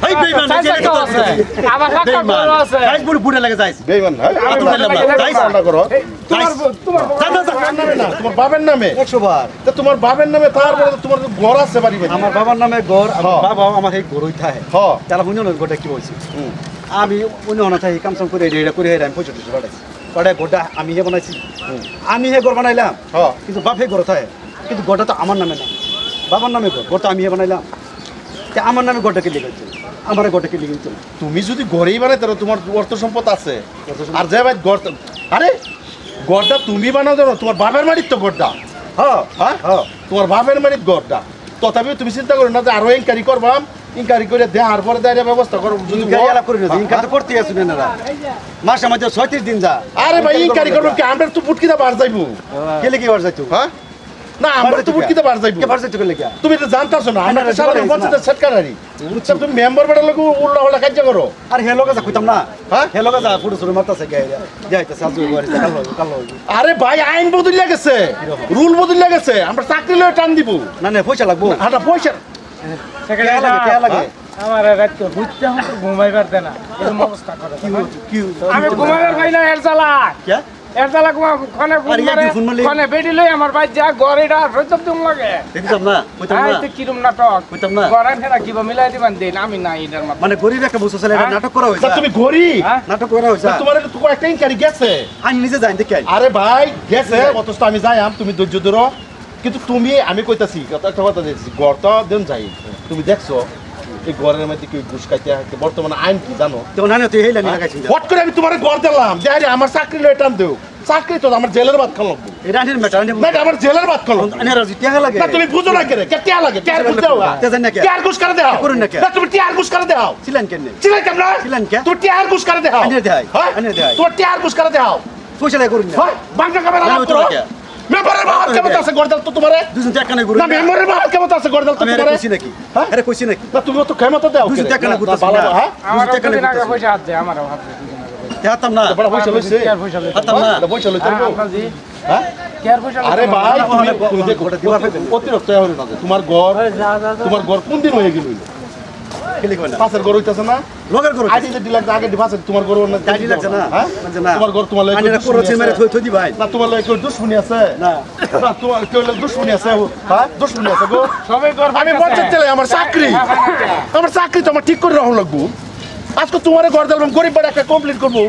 এই বেঈমান আমার কাকা বড় আছে গাইস বুড়ে লাগে যাইস বেঈমান গাইস না করো তোমার বাবার নামে 100 বার তো তোমার বাবার নামে তারপরে তোমার ঘর আছে বাড়ি বাড়ি আমার বাবার নামে ঘর বাবা আমার এই ঘরই থাকে হ্যাঁ তারা হুনন গোটা কি বলছি আমি অন্য অন্য থাকি কামসাম করে রেডি করে আমি পয়সা দিতে পাঠাইছি পড়ে গোটা আমি হে বানাইছি আমি হে ঘর বানাইলাম কিন্তু বাপ হে ঘর থাকে কিন্তু গোটা তো আমার নামে না বাবার নামে ঘর তো আমি হে বানাইলাম তে আমার নামে গোটা কি লিখেছে আমার গোটা কি লিখেছে তুমি যদি ঘরেই বানাই তাহলে তোমার অর্থ সম্পদ আছে আর যে ভাই ঘর আরে ঘরটা তুমি বানাও জানো তোমার বাবার বাড়ির তো ঘরটা হ্যাঁ হ্যাঁ হ্যাঁ তোমার বাবার বাড়ির ঘরটা তথাপিও তুমি চিন্তা করো না যে আরো ইনকারি করবাম ইনকারি করে দেওয়ার পরে দেওয়ার ব্যবস্থা করো যদি ইনকাম তো করতে আসুন না মাসে মাঝে 36 দিন যা আরে ভাই ইনকারি করবো কি আমরা তো পুটকিতে বার যাইবো কেলে কি বার যাইতো হ্যাঁ না আমরা তো পুটকিতে বার যাইবো কে বার যাইতো কেলে কি তুমি তো জানতাছো না আমরা সাধারণ পঞ্চায়েতের সেক্রেটারি তুমি মেম্বার বেটার লোক উল্টা উল্টা কাজ করো আর হে লোক যা কইতাম না হ্যাঁ হে লোক যা পুরো শুরু মারতাছে যাইতাছে আজকে বাড়ি কাল আরে ভাই আইন বদলে গেছে রুল বদলে গেছে আমরা চাকরি লয়ে টান দিব না না পয়সা লাগবো হাটা পয়সা সেক্রেটারি কে লাগে আমার রাত তো বুঝতে হতো ঘুমাইবার দেনা এরকম অবস্থা করে কি আমি ঘুমাইবার পাই না এর জ্বালা কে এর জ্বালা কোনে বেডি লই আমার ভাই যা গড়েটা রইতব তুম লাগে দেখিতাম না কইতাম না আইতে কিরম নাটক কইতাম না গড়ান ফেরা কিবা মিলাই দিবেন দেন আমি না এটার মত মানে গরিব একটা বুঝছ চলে নাটক করা হইছে তুমি ঘড়ি নাটক করা হইছে তোমার তো একটা ইনকারি গেছে আমি নিজে যাই দেখি আরে ভাই গেছে অথচ আমি যাইম তুমি ধৈর্য ধরো কিন্তু তুমি আমি কইতাছি একটা কথা দেখছি গড়টা দেন যাই তুমি দেখছো এই গড়ের মধ্যে কি ঘুষ খাইতে বর্তমানে আইন কি জানো তো না না তুই হেলা নিয়ে লাগাইছিস হট করে আমি তোমার গড় দিলাম যে আরে আমার চাকরি লয়ে টান দেও চাকরি তো আমার জেলের ভাত খাওয়া লাগবে এটা আনের ম্যাটার না আমার জেলের ভাত খাওয়া আনে রাজি টিয়া লাগে না তুমি বুঝো না কেন টিয়া লাগে টিয়ার ঘুষ দাও টিয়ার ঘুষ করে দাও করুন না না তুমি টিয়ার ঘুষ করে দাও ছিলেন কেন ছিলেন কেন ছিলেন কে তুমি টিয়ার ঘুষ করে দাও আনে দেয় হ্যাঁ আনে দেয় তুমি টিয়ার ঘুষ করে দাও পয়সা লাগে করুন না হ্যাঁ বাংলা ক্যামেরা লাভ করো মেম্বারের বাহাত কেমন আছে গড়দাল তো তোমারে দুজন টাকা না করুন না মেম্বারের বাহাত কেমন আছে গড়দাল তো তোমারে কইছি নাকি হ্যাঁ আরে কইছি নাকি না তুমি তো ক্ষমা তো দাও দুজন টাকা না করতে ভালো হ্যাঁ আমার টাকা না পয়সা হাত দে আমার হাত দে দেখাতাম না বড় পয়সা লইছে হাতাম না পয়সা লইতে আপনাজি হ্যাঁ কেয়ার পয়সা আরে ভাই তুমি দেখো অতিরিক্ত হলো না তোমার ঘর কোন দিন হয়ে গেল কেলে কই না পাশের ঘর হইতাছে না লগের ঘর আইডি যে দিলাক আগে ডিভাসে তোমার ঘর না আইডি লাগছে না হ্যাঁ না তোমার ঘর তোমার লাগে আনে পুরো চেমারে থই দি ভাই না তোমার লাগে কেউ দুশমনি আছে না না তোমার কেউ দুশমনি আছে হ্যাঁ দুশমনি আছে গো সবাই ঘর আমি পঞ্চায়েত চলে আমার চাকরি তো আমার ঠিক করে রাখুন লাগবো আজকে তোমার ঘর দিলাম গরিব বাড়ি একটা কমপ্লিট করবো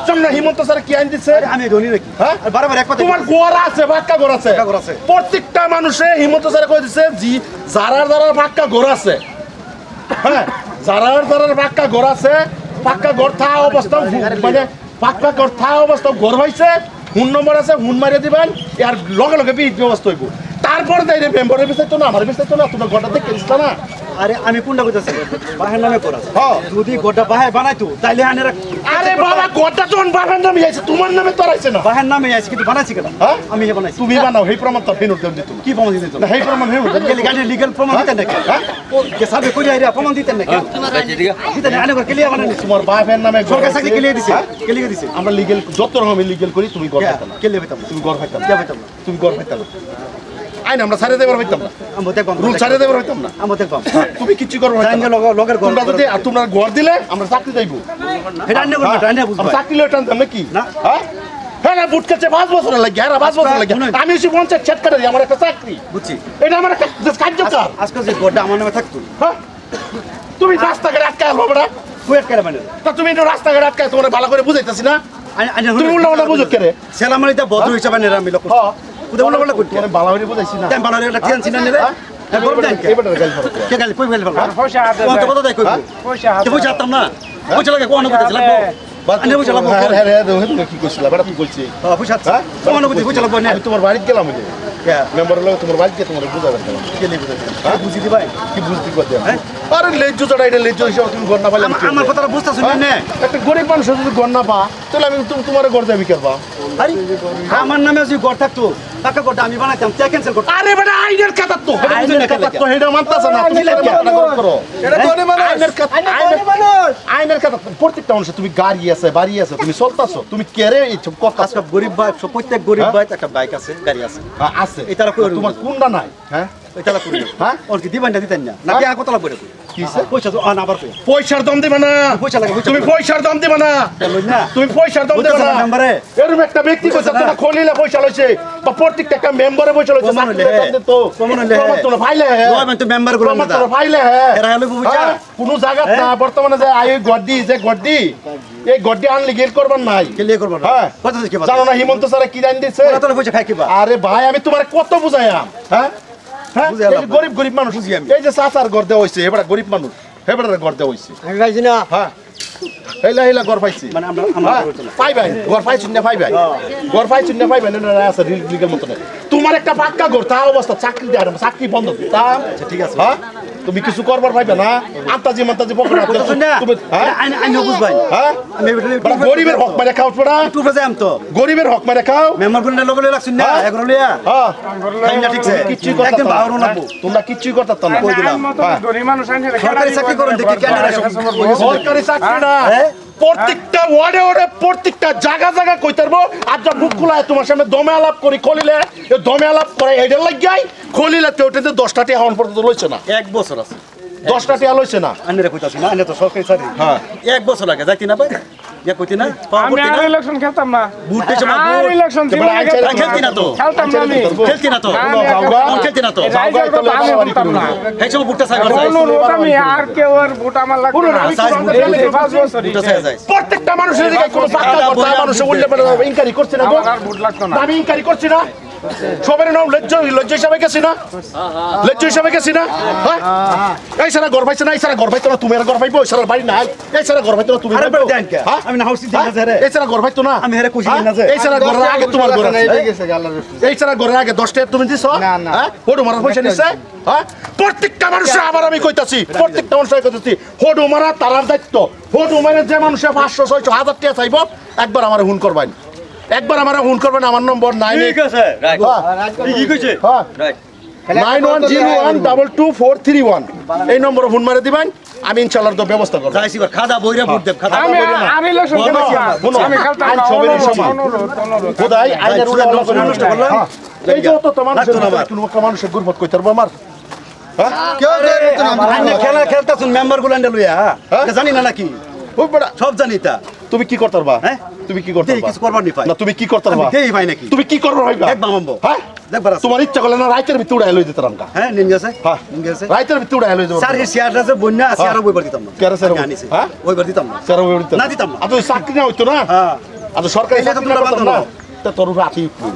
সামনে হিমন্ত স্যার কি আইন দিচ্ছে আমি ধনী নাকি হ্যাঁ আর বারবার এক কথা তোমার ঘর আছে পাক্কা ঘর আছে প্রত্যেকটা মানুষে হিমন্ত স্যার কই দিচ্ছে জি যারার পাক্কা ঘর আছে হ্যাঁ যারার পাক্কা ঘর আছে পাক্কা ঘর থাকা অবস্থা মানে পাক্কা ঘর থাকা অবস্থা ঘর হয়েছে হুন নম্বর আছে হুন মারিয়ে দিবেন আর লগে লগে বিহিত ব্যবস্থা হইব তারপর তাই মেম্বারের বিষয় তো না আমার বিষয় তো না তোমার ঘরটা দেখে দিচ্ছ না আরে আমি কোনটা কইতাছি বাহের নামে করা যদি গোটা বাহে বানাইতো তাইলে আনে আরে বাবা গোটা তো বাহের নামে আইছে তোমার নামে তো আইছে না বাহের নামে আইছে কিন্তু বানাইছি কেন হ্যাঁ আমি হে বানাইছি তুমি বানাও এই প্রমাণ তো ফেনুর দেন দিত কি প্রমাণ দিতে না এই প্রমাণ হেউ গেলি গাড়ি লিগ্যাল প্রমাণ দিতে নাকি হ্যাঁ কে সাবে কই আইরা প্রমাণ দিতে নাকি দিতে না আনে কেলিয়া বানানি তোমার বাহের নামে সরকার চাকরি কেলিয়া দিছে কেলিয়া দিছে আমরা লিগ্যাল যত রকম লিগ্যাল করি তুমি ঘর পাইতা না কেলিয়া পাইতাম তুমি ঘর পাইতা কে পাইতাম তুমি ঘর পাইতা না আইন আমরা ছাড়ে দেবার পাইতাম না আমি দেখবাম রুল ছাড়ে দেবার পাইতাম না আমি দেখবাম তুমি কিচ্ছু করবে না জাঙ্গে লগের ঘর তোমরা যদি তোমরা ঘর দিলে আমরা চাকরি যাইবো এটা আনে করব আনে বুঝবা আমরা চাকরি লয়ে টানতাম নাকি না হ্যাঁ হ্যাঁ না বুট কাছে 5 বছর লাগে আর 5 বছর লাগে আমি এসে পঞ্চায়েত চেক করে দিই আমার একটা চাকরি বুঝছি এটা আমার একটা কার্যকর আজকে যে ঘরটা আমার নামে থাকতো হ্যাঁ তুমি রাস্তাঘাটে আটকায় বড়া কুয়েট কেন বানালে তা তুমি একটু রাস্তাঘাটে আটকায় তোমার ভালো করে বুঝাইতাছি না তুমি উল্টা বুঝো কে রে সেলামালিটা ভদ্র হিসাবে নেরা আমি লক্ষ্য হ্যাঁ কুদে উল্টা উল্টা করতে কেন ভালো করে বুঝাইছি না টাইম বানালে একটা টেনশন না নিলে এবারে গাল ফরক কে গালি কই গালি ফেলবা পয়সা হাত কোন তো কথা দেই কই পয়সা হাত কে পয়সা আতাম না পয়সা লাগে কোন কথা লাগবো আনে পয়সা লাগবো হ্যাঁ হ্যাঁ হ্যাঁ তুমি কি কইছিলা বড় কি কইছি পয়সা কোন কথা পয়সা লাগবো না আমি তোমার বাড়িতে গেলাম ওই কে মেম্বার লোক তোমার বাড়িতে তোমার বুঝাবেন কেন কে লিখে দিই বুঝি দি ভাই কি বুঝতে করতে আরে লেজ্জো চড়া এটা লেজ্জো হিসাবে তুমি গড় না পাইলে আমার কথাটা বুঝতা শুনি না একটা গরিব মানুষ যদি গড় না পা তাহলে আমি তোমার গড় যাবি কেবা আরে আমার নামে যদি ঘর থাকতো টাকা কোটা আমি বানাইতাম তে ক্যান্সেল করতাম আরে বেটা আইনের কথা তো আইনের কথা তো হেডা মানতাছ না তুমি মানা করো এটা কোনে মানুষ আইনের কথা প্রত্যেকটা মানুষ তুমি গাড়ি আছে বাড়ি আছে তুমি চলতাছো তুমি কেরে এই কথা আজকে গরিব ভাই প্রত্যেক গরিব ভাই একটা বাইক আছে গাড়ি আছে আছে এটারা কই তোমার কোনটা নাই হ্যাঁ তালা করি হ্যাঁ ওর কি দিবেন না দিতেন না নাকি আর কত লাগবে কিসে পয়সা তো আবার কই পয়সার দাম দিবে না পয়সা লাগে তুমি পয়সার দাম দিবে না লই না তুমি পয়সার দাম দিবে না মেম্বারে এরকম একটা ব্যক্তি কইছে তোরা খলিলে পয়সা লইছে বা প্রত্যেকটা একটা মেম্বারে পয়সা লইছে কমন হইলে তো কমন হইলে তোরা ফাইলে লয় তো মেম্বার গুলো না তোরা ফাইলে এরা হলো বুঝা কোন জায়গা না বর্তমানে যে আই গড্ডি যে গড্ডি এই গড্ডি আনলি গেল করবার নাই কেলিয়ে করব না হ্যাঁ কত দিকে জানো না হিমন্ত স্যার কি জান দিছে তোরা পয়সা খাই কিবা আরে ভাই আমি তোমার কত বুঝাইয়াম হ্যাঁ হ্যাঁ গরিব গরিব মানুষ এই যে চাচার ঘর দেওয়া হইছে এবারে গরিব মানুষ এবারে ঘর দেওয়া হইছে আমি পাইছি না হ্যাঁ হেলা হেলা ঘর পাইছি মানে আমরা পাই ভাই ঘর পাইছুন না পাই ভাই ঘর পাইছুন না পাই ভাই না আছে লিগ্যাল মত না তোমার একটা পাক্কা ঘর তা অবস্থা চাকরি দেয় না চাকরি বন্ধ তা ঠিক আছে হ্যাঁ তুমি কিছু করবার পাইবে না আন্তাজি মান্তাজি পকড়া তুমি হ্যাঁ আইন বুঝবাই হ্যাঁ আমি গরিবের হক মারে খাও পড়া টু ফেজে আম তো গরিবের হক মারে খাও মেম্বার গুলো লোক লাগছুন না এগুলো লিয়া হ্যাঁ টাইমটা ঠিকছে কিচ্ছু একদম করতে ভালো লাগবো তোমরা কিচ্ছু করতে না কই দিলাম গরিব মানুষ আইনে সরকারি চাকরি করেন দেখি কেন সরকারি চাকরি না প্রত্যেকটা ওয়ার্ডে ওয়ার্ডে প্রত্যেকটা জায়গা জায়গা কইতে পারবো আর যা বুক খোলায় তোমার সামনে দমে আলাপ করি খলিলে দমে আলাপ করে এটার লাগিয়াই খলিলে তো ওটাতে 10টা টিয়া হন পর্যন্ত লইছে না এক বছর আছে 10টা টিয়া লইছে না আন্নে কইতাছি না আন্নে তো সরকারি চাকরি হ্যাঁ এক বছর লাগে যাইতি না ভাই ইয়া কইতি না আমি আর ইলেকশন খেলতাম না বুট পেছে না আর ইলেকশন তোমরা খেলতি না তো খেলতাম না আমি খেলতি না তো খেলতি না তো রাইজার কথা আমি বলতাম না এই সময় বুটটা সাইবার অনুরোধ আমি আর কেউ আর ভোট আমার লাগবে না এই 5 বছর বুটটা সাইজ যায় প্রত্যেকটা মানুষের দিকে কোনো পাক্কা কথা মানুষ উল্লে পড়ে ইনকারি করছে না গো আমার আর ভোট লাগতো না আমি ইনকারি করছি না সবার নাম লজ্জা হিসাবে গেছি না লজ্জা হিসাবে গেছি না হ্যাঁ এই সারা ঘর পাইছে না এই সারা ঘর পাইতো না তুমি আর ঘর পাইবো এই সারা বাড়ি নাই এই সারা ঘর পাইতো না তুমি আরে দেন কে আমি না হাউসি দিন না রে এই সারা ঘর পাইতো না আমি হেরে খুশি না যে এই সারা ঘরের আগে তোমার ঘর আছে এই সারা ঘরের আগে 10 টাকা তুমি দিছো না হোডো মারা পয়সা নিছে হ্যাঁ প্রত্যেকটা মানুষের আবার আমি কইতাছি প্রত্যেকটা মানুষের কইতাছি হোডো মারা তারার দায়িত্ব হোডো মারা যে মানুষের 500 600 1000 টাকা চাইবো একবার আমারে হুন করবেন একবার আমারে হুন করবেন আমার নম্বর 9 ঠিক আছে রাইট কি কইছে হ্যাঁ রাইট 91012241 এই নম্বরে ফোন মারে দিবেন আমি ইনশাআল্লাহ তো ব্যবস্থা করব যাইছি খাদা বইরা ভোট দেব খাদা আমি আর ইলেকশন খেলতাম না আমি খেলতাম না অনুরোধ খোদাই আইনের উল্টা নষ্ট করলাম এই যে তো মানুষের গুরবত কইতে পারবো আমার হ্যাঁ কেউ খেলা খেলতাছুন মেম্বার গুলো আন্ডা লইয়া জানি না নাকি ওই বড় সব জানি তা তুমি কি করতে পারবা হ্যাঁ তুমি কি করতে পারবা কিছু করবার নি পাই না তুমি কি করতে পারবা দেই ভাই নাকি তুমি কি করবে ভাইবা এক বামবো হ্যাঁ দেখবার তোমার ইচ্ছা করলে না রাইতের ভিতরে উড়াই লই দিতাম কা হ্যাঁ নিন গেছে হ্যাঁ নিন গেছে রাইতের ভিতরে উড়াই লই দিতাম স্যার এই শেয়ারটা যে বন্যা আছে আর বইবার দিতাম না কেন স্যার হ্যাঁ বইবার দিতাম না স্যার ওই দিতাম না দিতাম না আর তো চাকরি না হইতো না হ্যাঁ আর সরকারি এটা তো চাকরি তোমরা না পারতো না না। তা তোর রাতি উঠলো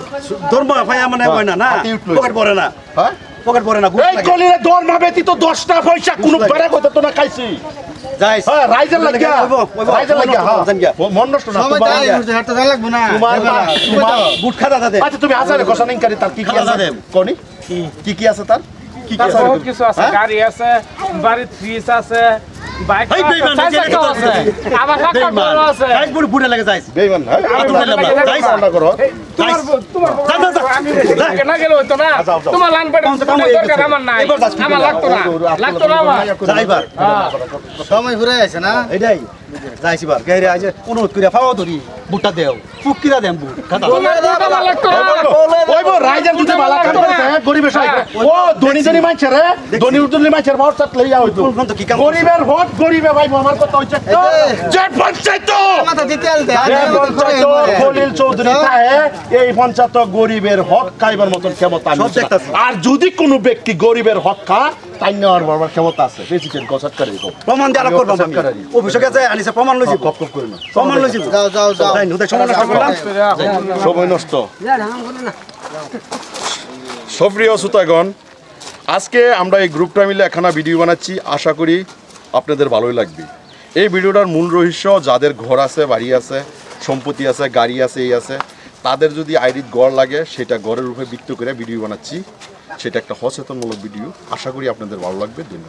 ধর্ম ভাই মানে হয় না না হাতি উঠলো। পকেট পড়ে না হ্যাঁ পকেট পড়ে না এই কলিরে দরমা ব্যতীত 10টা পয়সা কোনো বেড়া কইতে তো না খাইছি যাই হ্যাঁ রাইজার লাগিয়া রাইজার লাগিয়া হ্যাঁ মন নষ্ট না তোমার তোমার বুট খাদা দাদে আচ্ছা তুমি আসারে কথা নাই করি তার কি কি খাওয়া আছে দাদে। কোনি কি কি আছে তার কি কি আছে বহুত কিছু আছে গাড়ি আছে বাড়ির ফ্রিজ আছে বাইক এই বেইমান আছে আমার কাকা বড় আছে গাইস বুট বুটে লাগে যাইস বেইমান হ্যাঁ তোমার করো তোমার আমি না গেলে হইতো না তোমার লাইন পেটে দরকার আমার নাই আমার লাগতো না আমার যাইবার সময় ঘুরে আছে না এটাই যাইছি বার গাইরে আজ অনুরোধ করিয়া পাওয়া ধরি বুটটা দেও ফুকিরা দেম বুট খাদা তোমার লাগতো না ওই বো রাইজার দুটো বালা কাম করতে গরিবের সহায় ও ধনী ধনী মাইছে রে ধনী ধনী মাইছের ভোট চাট লইয়া হইতো কোন তো কি কাম গরিবের ভোট গরিবে ভাই আমার কথা হইছে যে পঞ্চায়েত মাথা দিতে আলতে খলিল চৌধুরী তাহে এই পঞ্চায়েত গরিবের হক খাইবার মতন ক্ষমতা সব দেখতাছি। আর যদি কোনো ব্যক্তি গরিবের হক খা তাই নেওয়ার বড় ক্ষমতা আছে প্রেসিডেন্ট গসট করে দিও প্রমাণ দিয়া করব আমি অফিসে যায় আনিছে প্রমাণ লইছি কপ কপ করে না প্রমাণ লইছি যাও যাও যাও যাই নুতে সময় নষ্ট করলাম সময় নষ্ট সুপ্রিয় শ্রোতাগণ আজকে আমরা এই গ্রুপটা মিলে একখানা ভিডিও বানাচ্ছি আশা করি আপনাদের ভালোই লাগবে এই ভিডিওটার মূল রহস্য যাদের ঘর আছে বাড়ি আছে সম্পত্তি আছে গাড়ি আছে এই আছে তাদের যদি আইডির গড় লাগে সেটা গড়ের উপরে ভিত্তি করে ভিডিও বানাচ্ছি সেটা একটা সচেতনমূলক ভিডিও আশা করি আপনাদের ভালো লাগবে ধন্যবাদ।